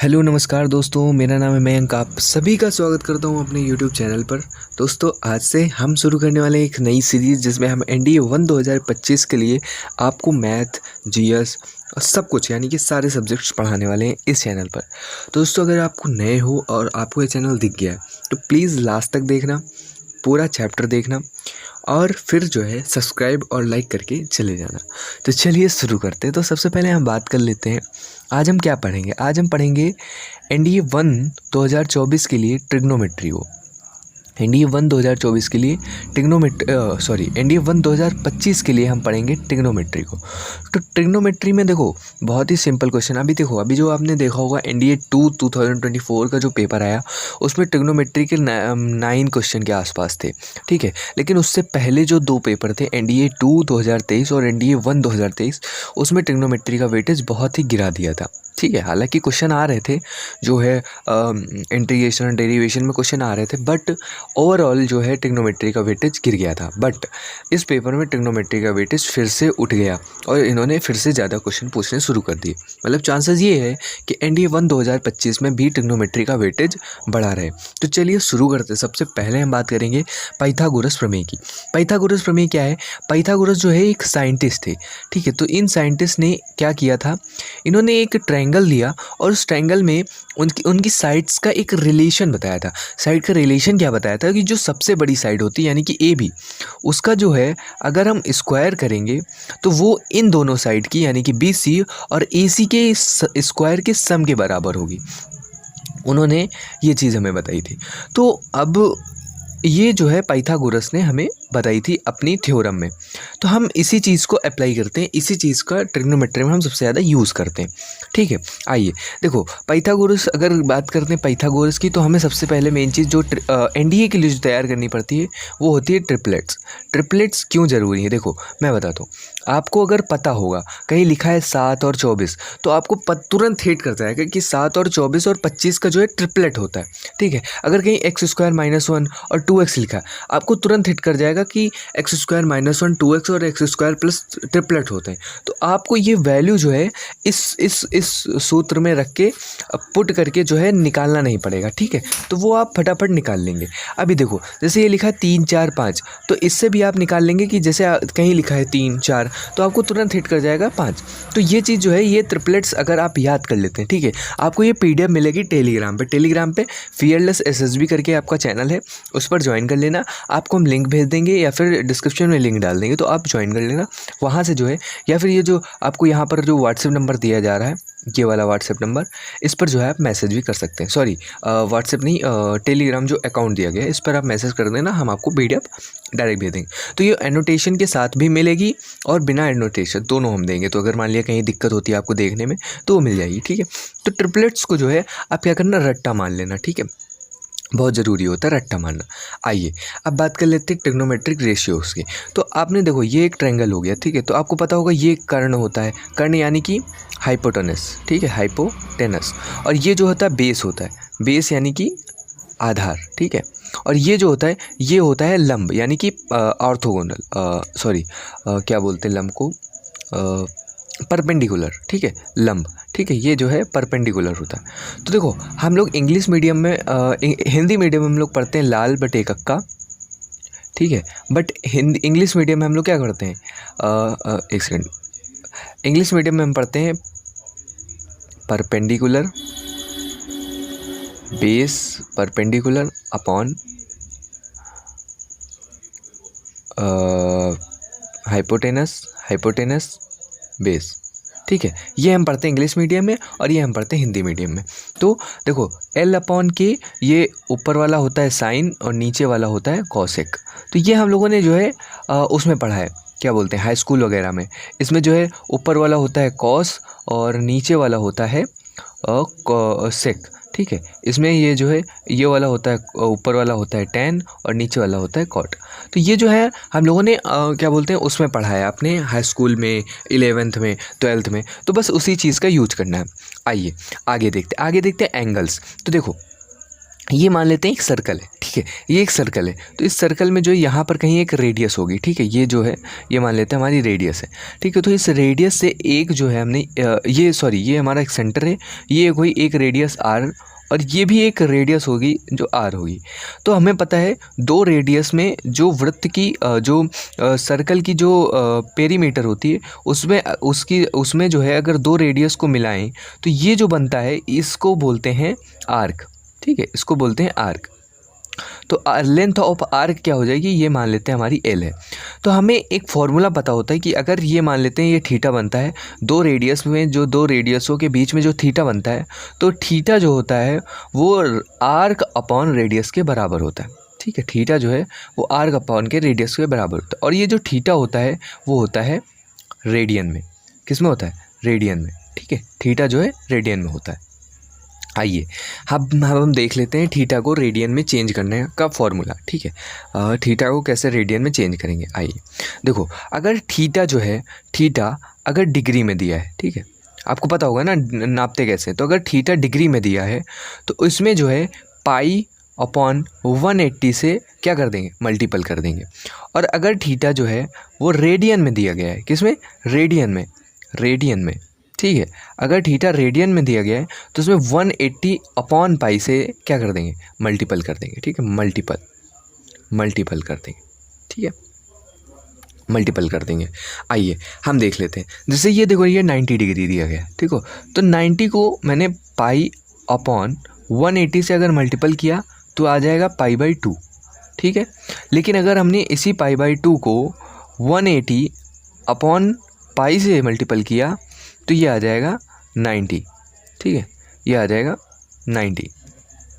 Hello नमस्कार दोस्तों, मेरा नाम है मयंक। आप सभी का स्वागत करता हूं अपने यूट्यूब चैनल पर। दोस्तों, आज से हम शुरू करने वाले हैं एक नई सीरीज़ जिसमें हम एनडीए 1 2025 के लिए आपको मैथ, जीएस और सब कुछ यानी कि सारे सब्जेक्ट्स पढ़ाने वाले हैं इस चैनल पर। तो दोस्तों, अगर आपको नए हो और आपको ये चैनल दिख गया है तो प्लीज़ लास्ट तक देखना, पूरा चैप्टर देखना और फिर जो है सब्सक्राइब और लाइक करके चले जाना। तो चलिए शुरू करते हैं। तो सबसे पहले हम बात कर लेते हैं आज हम क्या पढ़ेंगे। आज हम पढ़ेंगे एनडीए 1 2024 के लिए ट्रिग्नोमेट्री को। एनडीए 1 2024 के लिए एनडीए 1 2025 के लिए हम पढ़ेंगे ट्रिग्नोमेट्री को। तो ट्रिग्नोमेट्री में देखो बहुत ही सिंपल क्वेश्चन। अभी जो आपने देखा होगा एनडीए 2 2024 का जो पेपर आया उसमें ट्रिग्नोमेट्री के 9 क्वेश्चन के आसपास थे, ठीक है। लेकिन उससे पहले जो 2 पेपर थे एनडीए 2 2023 और एनडीए 1 2023, उसमें ट्रिग्नोमेट्री का वेटेज बहुत ही गिरा दिया था, ठीक है। हालांकि क्वेश्चन आ रहे थे जो है इंटीग्रेशन डेरिवेशन में क्वेश्चन आ रहे थे, बट ओवरऑल जो है ट्रिग्नोमेट्री का वेटेज गिर गया था। बट इस पेपर में ट्रिग्नोमेट्री का वेटेज फिर से उठ गया और इन्होंने फिर से ज़्यादा क्वेश्चन पूछने शुरू कर दिए। मतलब चांसेस ये है कि एनडीए 1 2025 में भी ट्रिग्नोमेट्री का वेटेज बढ़ा रहे। तो चलिए शुरू करते हैं। सबसे पहले हम बात करेंगे पाइथागोरस प्रमेय की। पाइथागोरस प्रमेय क्या है? पाइथागोरस जो है एक साइंटिस्ट थे, ठीक है। तो इन साइंटिस्ट ने क्या किया था, इन्होंने एक ट्रायंगल लिया और उस ट्रायंगल में उनकी साइड्स का एक रिलेशन बताया था। साइड का रिलेशन क्या बताया था कि जो सबसे बड़ी साइड होती है यानी कि ए बी, उसका जो है अगर हम स्क्वायर करेंगे तो वो इन दोनों साइड की यानी कि बी सी और ए सी के स्क्वायर के सम के बराबर होगी। उन्होंने ये चीज़ हमें बताई थी। तो अब ये जो है पाइथागोरस ने हमें बताई थी अपनी थ्योरम में। तो हम इसी चीज़ को अप्लाई करते हैं, इसी चीज़ का ट्रिग्नोमेट्री में हम सबसे ज़्यादा यूज़ करते हैं, ठीक है। आइए देखो पाइथागोरस, अगर बात करते हैं पाइथागोरस की, तो हमें सबसे पहले मेन चीज़ जो एनडीए के लिए जो तैयार करनी पड़ती है वो होती है ट्रिपलेट्स। ट्रिपलेट्स क्यों ज़रूरी है देखो मैं बताता हूँ। आपको अगर पता होगा कहीं लिखा है 7 और 24, तो आपको तुरंत हिट कर जाएगा कि 7 और 24 और 25 का जो है ट्रिपलेट होता है, ठीक है। अगर कहीं x² -1 और 2x लिखा है, आपको तुरंत हिट कर जाएगा कि x² -1 2x और x² प्लस ट्रिपलेट होते हैं। तो आपको ये वैल्यू जो है इस सूत्र में रख के पुट करके जो है निकालना नहीं पड़ेगा, ठीक है। तो वो आप फटाफट निकाल लेंगे। अभी देखो जैसे ये लिखा है 3 4 5, तो इससे भी आप निकाल लेंगे कि जैसे कहीं लिखा है 3 4, तो आपको तुरंत हिट कर जाएगा 5। तो ये चीज़ जो है ये ट्रिपलेट्स अगर आप याद कर लेते हैं, ठीक है, आपको ये पीडीएफ मिलेगी टेलीग्राम पे फियरलेस एसएसबी करके आपका चैनल है, उस पर ज्वाइन कर लेना। आपको हम लिंक भेज देंगे या फिर डिस्क्रिप्शन में लिंक डाल देंगे, तो आप ज्वाइन कर लेना वहाँ से जो है। या फिर ये जो आपको यहाँ पर जो व्हाट्सएप नंबर दिया जा रहा है, ये वाला व्हाट्सएप नंबर, इस पर जो है आप मैसेज भी कर सकते हैं। सॉरी व्हाट्सएप नहीं, टेलीग्राम जो अकाउंट दिया गया है इस पर आप मैसेज कर देना, हम आपको पीडीएफ डायरेक्ट भेज देंगे। तो ये एनोटेशन के साथ भी मिलेगी और बिना एनोटेशन दोनों हम देंगे। तो अगर मान लिया कहीं दिक्कत होती है आपको देखने में तो वो मिल जाएगी, ठीक है। तो ट्रिपलेट्स को जो है आप क्या करना, रट्टा मान लेना, ठीक है। बहुत ज़रूरी होता है रट्टा मारना। आइए अब बात कर लेते हैं ट्रिग्नोमेट्रिक रेशियोज़ की। तो आपने देखो ये एक ट्रायंगल हो गया, ठीक है। तो आपको पता होगा ये कर्ण होता है, कर्ण यानी कि हाइपोटेनस, ठीक है, हाइपोटेनस। और ये जो होता है बेस होता है, बेस यानी कि आधार, ठीक है। और ये जो होता है ये होता है लंब यानी कि ऑर्थोगोनल, क्या बोलते हैं लंब को, परपेंडिकुलर, ठीक है, लंब, ठीक है। ये जो है परपेंडिकुलर होता है। तो देखो हम लोग इंग्लिश मीडियम में हिंदी मीडियम में हम लोग पढ़ते हैं लाल बटे कक्का, ठीक है। बट इंग्लिश मीडियम में हम लोग क्या करते हैं, एक सेकेंड, इंग्लिश मीडियम में हम पढ़ते हैं perpendicular base perpendicular upon hypotenuse base, ठीक है। ये हम पढ़ते हैं इंग्लिश मीडियम में और ये हम पढ़ते हैं हिंदी मीडियम में। तो देखो L अपॉन के, ये ऊपर वाला होता है साइन और नीचे वाला होता है कॉसेक। तो ये हम लोगों ने जो है उसमें पढ़ा है, क्या बोलते हैं हाई स्कूल वगैरह में। इसमें जो है ऊपर वाला होता है कॉस और नीचे वाला होता है सेक, ठीक है। इसमें ये जो है ये वाला होता है, ऊपर वाला होता है टैन और नीचे वाला होता है कॉट। तो ये जो है हम लोगों ने क्या बोलते हैं उसमें पढ़ा है अपने हाई स्कूल में, 11th में, 12th में। तो बस उसी चीज़ का यूज करना है। आइए आगे देखते हैं एंगल्स। तो देखो ये मान लेते हैं एक सर्कल है, ठीक ठीक है, ये एक सर्कल है, तो इस सर्कल में जो यहाँ पर कहीं एक रेडियस होगी, ठीक है, ये जो है ये मान लेते हैं हमारी रेडियस है, ठीक है। तो इस रेडियस से एक जो है हमने ये हमारा एक सेंटर है, ये कोई एक रेडियस आर और ये भी एक रेडियस होगी जो आर होगी। तो हमें पता है दो रेडियस में जो वृत्त की सर्कल की जो पेरीमीटर होती है उसमें जो है अगर दो रेडियस को मिलाएं तो ये जो बनता है इसको बोलते हैं आर्क, ठीक है, इसको बोलते हैं आर्क। तो लेंथ ऑफ आर्क क्या हो जाएगी, ये मान लेते हैं हमारी एल है। तो हमें एक फॉर्मूला पता होता है कि अगर ये मान लेते हैं ये थीटा बनता है, दो रेडियस में जो दो रेडियसों के बीच में जो थीटा बनता है, तो थीटा जो होता है वो आर्क अपॉन रेडियस के बराबर होता है, ठीक है। थीटा जो है वो आर्क अपॉन के रेडियस के बराबर होता है और ये जो थीटा होता है वो होता है रेडियन में। किस में होता है, रेडियन में, ठीक है। थीटा जो है रेडियन में होता है। आइए अब हम देख लेते हैं थीटा को रेडियन में चेंज करने का फॉर्मूला, ठीक है। थीटा को कैसे रेडियन में चेंज करेंगे, आइए देखो, अगर थीटा जो है, थीटा अगर डिग्री में दिया है, ठीक है, आपको पता होगा ना नापते कैसे, तो अगर थीटा डिग्री में दिया है तो इसमें जो है पाई अपॉन 180 से क्या कर देंगे, मल्टीपल कर देंगे। और अगर थीटा जो है वो रेडियन में दिया गया है, किस में, रेडियन में, ठीक है, अगर थीटा रेडियन में दिया गया है तो उसमें 180 अपॉन पाई से क्या कर देंगे, मल्टीपल कर देंगे, ठीक है, मल्टीपल कर देंगे, ठीक है, मल्टीपल कर देंगे। आइए हम देख लेते हैं, जैसे ये देखो ये 90 डिग्री दिया गया है, ठीक हो, तो 90 को मैंने पाई अपॉन 180 से अगर मल्टीपल किया तो आ जाएगा पाई/2, ठीक है। लेकिन अगर हमने इसी पाई/2 को 180 अपॉन पाई से मल्टीपल किया तो ये आ जाएगा 90, ठीक है, ये आ जाएगा 90,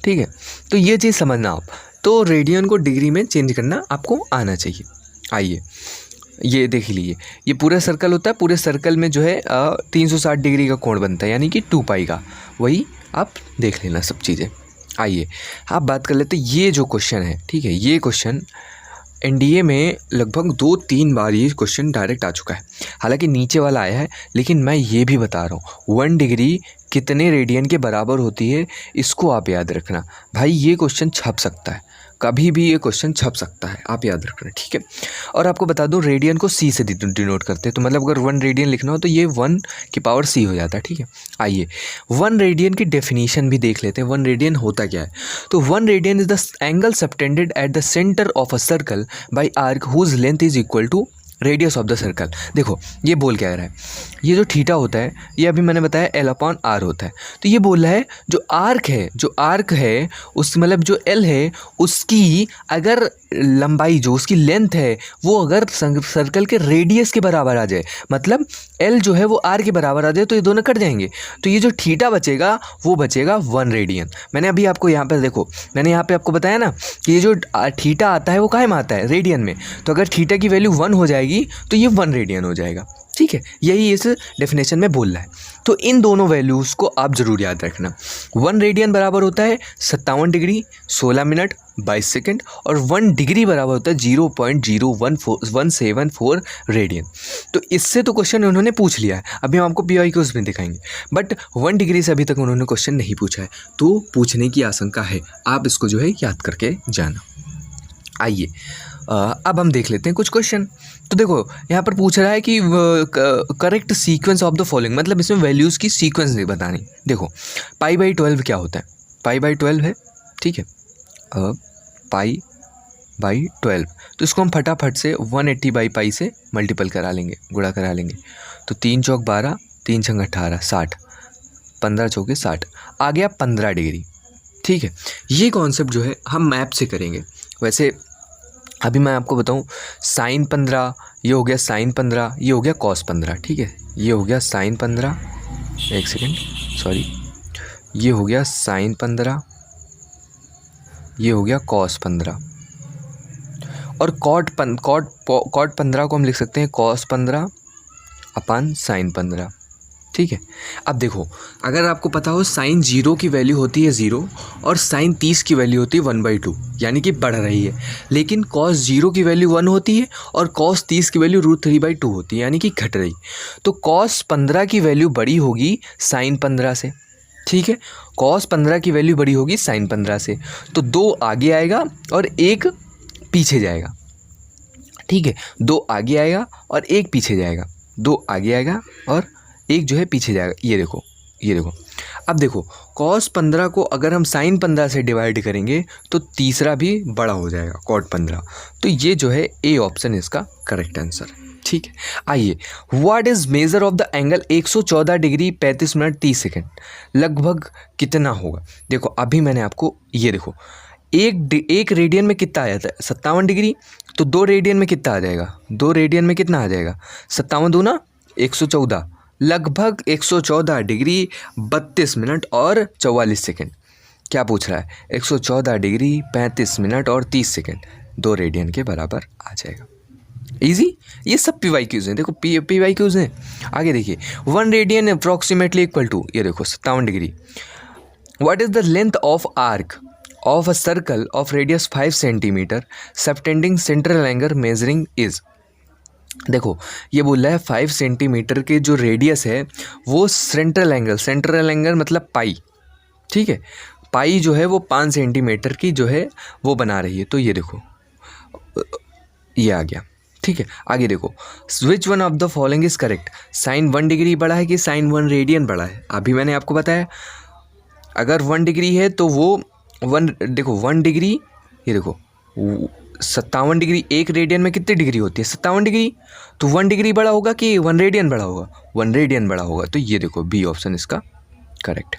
ठीक है। तो ये चीज़ समझना आप, तो रेडियन को डिग्री में चेंज करना आपको आना चाहिए। आइए ये देख लीजिए, ये पूरा सर्कल होता है, पूरे सर्कल में जो है 360 डिग्री का कोण बनता है, यानी कि 2 पाई का, वही आप देख लेना सब चीज़ें। आइए आप बात कर लेते हैं, ये जो क्वेश्चन है, ठीक है, ये क्वेश्चन एनडीए में लगभग 2-3 बार ये क्वेश्चन डायरेक्ट आ चुका है, हालांकि नीचे वाला आया है, लेकिन मैं ये भी बता रहा हूँ 1 डिग्री कितने रेडियन के बराबर होती है, इसको आप याद रखना भाई। ये क्वेश्चन छप सकता है, कभी भी ये क्वेश्चन छप सकता है, आप याद रखना, ठीक है। और आपको बता दूं रेडियन को सी से डिनोट करते हैं, तो मतलब अगर 1 रेडियन लिखना हो तो ये 1 की पावर सी हो जाता है, ठीक है। आइए 1 रेडियन की डेफिनेशन भी देख लेते हैं, 1 रेडियन होता क्या है। तो 1 radian is the angle subtended at the centre of a circle by arc whose length is equal to radius of the circle. देखो ये बोल क्या रहा है, ये जो थीटा होता है ये अभी मैंने बताया L अपॉन आर होता है, तो ये बोल रहा है जो आर्क है उस मतलब जो L है उसकी अगर लंबाई जो उसकी लेंथ है वो अगर सर्कल के रेडियस के बराबर आ जाए, मतलब L जो है वो R के बराबर आ जाए, तो ये दोनों कट जाएंगे, तो ये जो थीटा बचेगा वो बचेगा 1 रेडियन। मैंने अभी आपको यहाँ पर देखो, मैंने यहाँ पे आपको बताया ना कि ये जो थीटा आता है वो काहे में आता है, रेडियन में, तो अगर थीटा की वैल्यू 1 हो जाएगी तो ये 1 रेडियन हो जाएगा, ठीक है, यही इस डेफिनेशन में बोल रहा है। तो इन दोनों वैल्यूज़ को आप ज़रूर याद रखना। 1 रेडियन बराबर होता है 57 डिग्री 16 मिनट 22 सेकंड, और 1 डिग्री बराबर होता है 0.01174 रेडियन। तो इससे तो क्वेश्चन उन्होंने पूछ लिया है, अभी हम आपको PYQs में दिखाएंगे, बट 1 डिग्री से अभी तक उन्होंने क्वेश्चन नहीं पूछा है, तो पूछने की आशंका है, आप इसको जो है याद करके जाना। आइए अब हम देख लेते हैं कुछ क्वेश्चन। तो देखो यहाँ पर पूछ रहा है कि correct sequence of the following, मतलब इसमें वैल्यूज़ की सीक्वेंस नहीं बतानी। देखो पाई/12 क्या होता है, पाई/12 है, ठीक है, पाई/12, तो इसको हम फटाफट से 180 बाई पाई से मल्टीपल करा लेंगे, गुणा करा लेंगे, तो 3 चौक 12 3 छंग 18 60, 15 चौके 60, आ गया 15 डिग्री, ठीक है। ये कॉन्सेप्ट जो है हम मैप से करेंगे। वैसे अभी मैं आपको बताऊं साइन 15, ये हो गया साइन 15, ये हो गया कॉस 15, ठीक है, ये हो गया साइन 15, एक सेकेंड सॉरी, ये हो गया साइन 15, ये हो गया कॉस 15, और कॉट 15 को हम लिख सकते हैं कॉस 15 अपन साइन 15, ठीक है। अब देखो अगर आपको पता हो साइन 0 की वैल्यू होती है 0 और साइन 30 की वैल्यू होती है 1/2, यानी कि बढ़ रही है, लेकिन कॉस 0 की वैल्यू 1 होती है और कॉस 30 की वैल्यू √3/2 होती है, यानी कि घट रही। तो कॉस 15 की वैल्यू बड़ी होगी साइन 15 से, ठीक है, कॉस 15 की वैल्यू बड़ी होगी साइन 15 से, तो 2 आगे आएगा और 1 पीछे जाएगा। ठीक है, 2 आगे आएगा और 1 पीछे जाएगा, 2 आगे आएगा और 1 जो है पीछे जाएगा। ये देखो, ये देखो। अब देखो कॉस 15 को अगर हम साइन 15 से डिवाइड करेंगे तो तीसरा भी बड़ा हो जाएगा, कॉट 15। तो ये जो है ए ऑप्शन इसका करेक्ट आंसर है। ठीक है, आइए, what is measure of the angle 114 degree 35 minute 30 second, लगभग कितना होगा। देखो अभी मैंने आपको ये देखो, एक रेडियन में कितना आ जाता है 57 डिग्री, तो 2 रेडियन में कितना आ जाएगा, 2 रेडियन में कितना आ जाएगा 57 दूना 114, लगभग 114 डिग्री 32 मिनट और 44 सेकेंड। क्या पूछ रहा है, 114 डिग्री 35 मिनट और 30 सेकेंड 2 रेडियन के बराबर आ जाएगा। इजी, ये सब PYQs हैं। देखो PYQs हैं। आगे देखिए, 1 रेडियन अप्रॉक्सीमेटली इक्वल टू, ये देखो 57 degree. What is the length of arc of a circle of radius 5 centimetre subtending central angle measuring is. देखो ये बोल रहा है 5 सेंटीमीटर के जो रेडियस है वो सेंट्रल एंगल मतलब पाई। ठीक है, पाई जो है वो 5 सेंटीमीटर की जो है वो बना रही है। तो ये देखो ये आ गया। ठीक है, आगे देखो, which one of the following is correct, sine 1 degree बड़ा है कि साइन 1 रेडियन बड़ा है। अभी मैंने आपको बताया अगर 1 डिग्री है तो वो 1 देखो 1 डिग्री, ये देखो 57 डिग्री, 1 रेडियन में कितनी डिग्री होती है 57 डिग्री, तो 1 डिग्री बड़ा होगा कि 1 रेडियन बड़ा होगा, 1 रेडियन बड़ा होगा। तो ये देखो बी ऑप्शन इसका करेक्ट।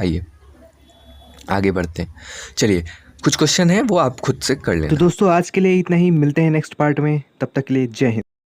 आइए आगे बढ़ते हैं। चलिए कुछ क्वेश्चन है वो आप खुद से कर लेना। तो दोस्तों आज के लिए इतना ही, मिलते हैं नेक्स्ट पार्ट में, तब तक के लिए जय हिंद।